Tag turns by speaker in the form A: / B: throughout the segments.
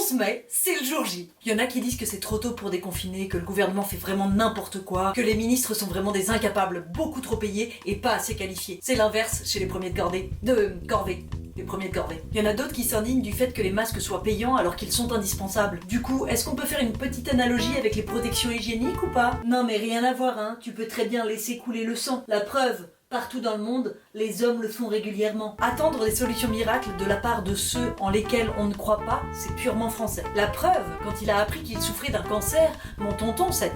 A: 11 mai, c'est le jour J. Il y en a qui disent que c'est trop tôt pour déconfiner, que le gouvernement fait vraiment n'importe quoi, que les ministres sont vraiment des incapables, beaucoup trop payés et pas assez qualifiés. C'est l'inverse chez les premiers de Corvée. Les premiers de corvée. Il y en a d'autres qui s'indignent du fait que les masques soient payants alors qu'ils sont indispensables. Du coup, est-ce qu'on peut faire une petite analogie avec les protections hygiéniques ou pas? Non mais rien à voir, hein. Tu peux très bien laisser couler le sang. La preuve, partout dans le monde, les hommes le font régulièrement. Attendre des solutions miracles de la part de ceux en lesquels on ne croit pas, c'est purement français. La preuve, quand il a appris qu'il souffrait d'un cancer, mon tonton s'est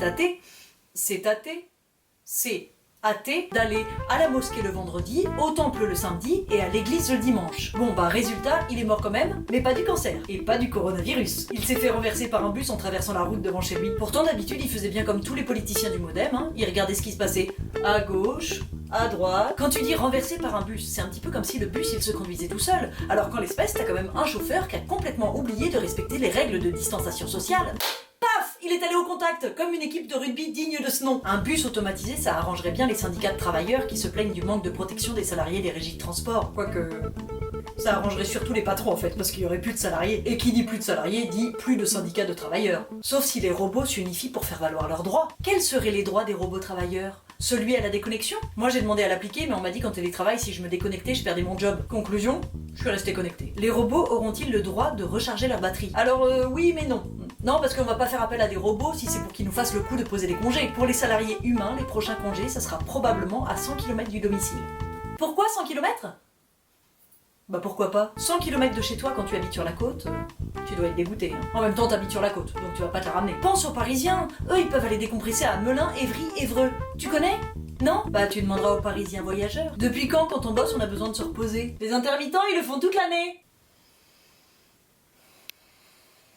A: athée d'aller à la mosquée le vendredi, au temple le samedi et à l'église le dimanche. Bon bah résultat, il est mort quand même, mais pas du cancer, et pas du coronavirus. Il s'est fait renverser par un bus en traversant la route devant chez lui. Pourtant d'habitude il faisait bien comme tous les politiciens du Modem, hein. Il regardait ce qui se passait à gauche, à droite. Quand tu dis renversé par un bus, c'est un petit peu comme si le bus il se conduisait tout seul, alors qu'en l'espèce t'as quand même un chauffeur qui a complètement oublié de respecter les règles de distanciation sociale. Paf! Il est allé au contact, comme une équipe de rugby digne de ce nom. Un bus automatisé, ça arrangerait bien les syndicats de travailleurs qui se plaignent du manque de protection des salariés des régies de transport. Quoique... ça arrangerait surtout les patrons en fait, parce qu'il y aurait plus de salariés. Et qui dit plus de salariés, dit plus de syndicats de travailleurs. Sauf si les robots s'unifient pour faire valoir leurs droits. Quels seraient les droits des robots travailleurs? Celui à la déconnexion? Moi j'ai demandé à l'appliquer, mais on m'a dit qu'en télétravail, si je me déconnectais, je perdais mon job. Conclusion, je suis resté connecté. Les robots auront-ils le droit de recharger leur batterie? Alors oui mais non. Non, parce qu'on va pas faire appel à des robots si c'est pour qu'ils nous fassent le coup de poser des congés. Pour les salariés humains, les prochains congés, ça sera probablement à 100 km du domicile. Pourquoi 100 km? Bah pourquoi pas? 100 km de chez toi quand tu habites sur la côte, tu dois être dégoûté. Hein. En même temps t'habites sur la côte, donc tu vas pas te la ramener. Pense aux Parisiens, eux ils peuvent aller décompresser à Melun, Évry, Évreux. Tu connais? Non? Bah tu demanderas aux Parisiens voyageurs. Depuis quand on bosse on a besoin de se reposer? Les intermittents ils le font toute l'année.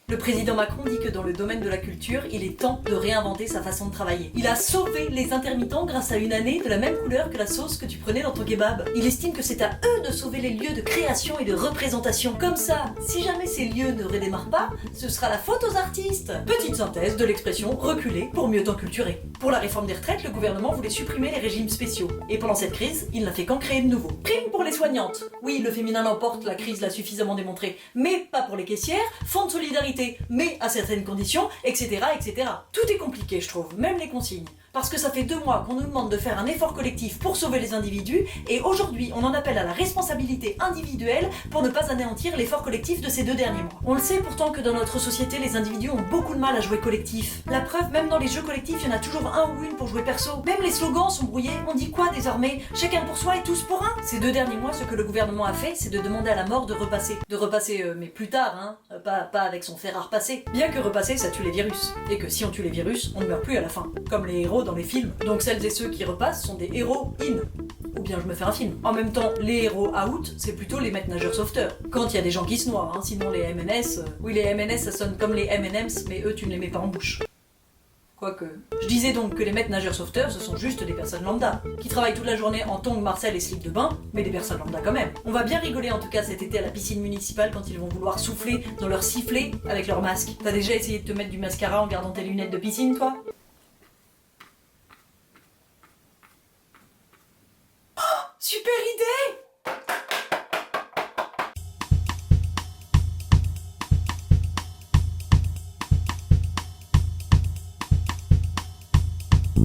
A: Le président Macron dit que dans le domaine de la culture, il est temps de réinventer sa façon de travailler. Il a sauvé les intermittents grâce à une année de la même couleur que la sauce que tu prenais dans ton kebab. Il estime que c'est à eux de sauver les lieux de création et de représentation. Comme ça, si jamais ces lieux ne redémarrent pas, ce sera la faute aux artistes. Petite synthèse de l'expression reculer pour mieux t'enculturer. Pour la réforme des retraites, le gouvernement voulait supprimer les régimes spéciaux. Et pendant cette crise, il n'a fait qu'en créer de nouveaux. Prime pour les soignantes. Oui, le féminin l'emporte, la crise l'a suffisamment démontré. Mais pas pour les caissières, fonds de solidarité, mais à certaines conditions, etc., etc. Tout est compliqué, je trouve, même les consignes. Parce que ça fait 2 mois qu'on nous demande de faire un effort collectif pour sauver les individus, et aujourd'hui on en appelle à la responsabilité individuelle pour ne pas anéantir l'effort collectif de ces 2 derniers mois. On le sait pourtant que dans notre société, les individus ont beaucoup de mal à jouer collectif. La preuve, même dans les jeux collectifs, il y en a toujours un ou une pour jouer perso. Même les slogans sont brouillés. On dit quoi désormais? Chacun pour soi et tous pour un? Ces 2 derniers mois, ce que le gouvernement a fait, c'est de demander à la mort de repasser. De repasser, mais plus tard, hein, pas avec son fer à repasser. Bien que repasser, ça tue les virus. Et que si on tue les virus, on ne meurt plus à la fin. Comme les héros dans les films. Donc celles et ceux qui repassent sont des héros in. Ou bien je me fais un film. En même temps, les héros out, c'est plutôt les maîtres nageurs sauveteurs. Quand il y a des gens qui se noient, hein, sinon les MNS... Oui, les MNS ça sonne comme les M&M's, mais eux tu ne les mets pas en bouche. Quoique... Je disais donc que les maîtres nageurs sauveteurs, ce sont juste des personnes lambda, qui travaillent toute la journée en tongs, marcel et slip de bain, mais des personnes lambda quand même. On va bien rigoler en tout cas cet été à la piscine municipale quand ils vont vouloir souffler dans leur sifflet avec leur masque. T'as déjà essayé de te mettre du mascara en gardant tes lunettes de piscine, toi? Super idée!